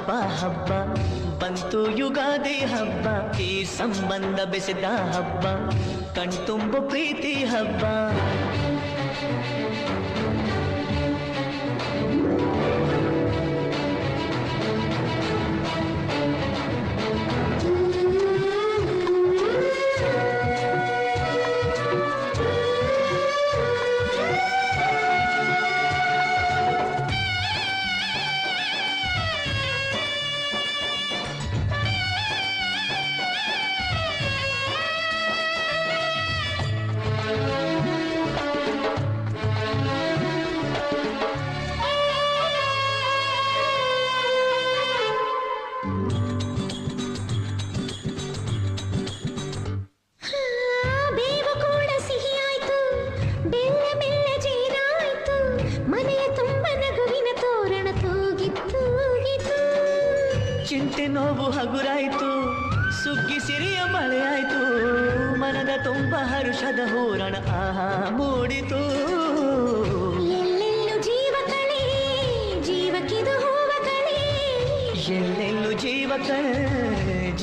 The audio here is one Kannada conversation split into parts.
ಹಬ್ಬ ಹಬ್ಬ ಬಂತು ಯುಗಾದಿ ಹಬ್ಬ, ಈ ಸಂಬಂಧ ಬೆಸೆದ ಹಬ್ಬ, ಕಣ್ತುಂಬ ಪ್ರೀತಿ ಹಬ್ಬ. ಚಿಂತೆ ನೋವು ಹಗುರಾಯ್ತು, ಸುಗ್ಗಿ ಸಿರಿಯ ಮಳೆ ಆಯ್ತು, ಮನದ ತುಂಬ ಹರುಷದ ಹೂರಣ ಆಹಾ ಮೂಡಿತು. ಎಲ್ಲೆಲ್ಲೂ ಜೀವ ಕಳೆ, ಜೀವಕ್ಕಿದು ಹೂವ ಕಳೆ, ಎಲ್ಲೆಲ್ಲೂ ಜೀವ ಕಳೆ,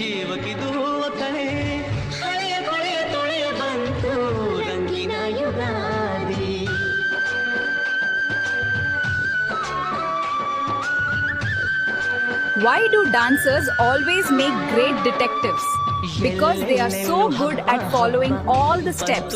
ಜೀವಕ್ಕಿದು ಹೂವ ಕಳೆ. ಹಳೆಯ ಕೊಳೆಯ ತೊಳೆಯ ಬಂತು ರಂಗಿನ Ugadi. Why do dancers always make great detectives? Because they are so good at following all the steps.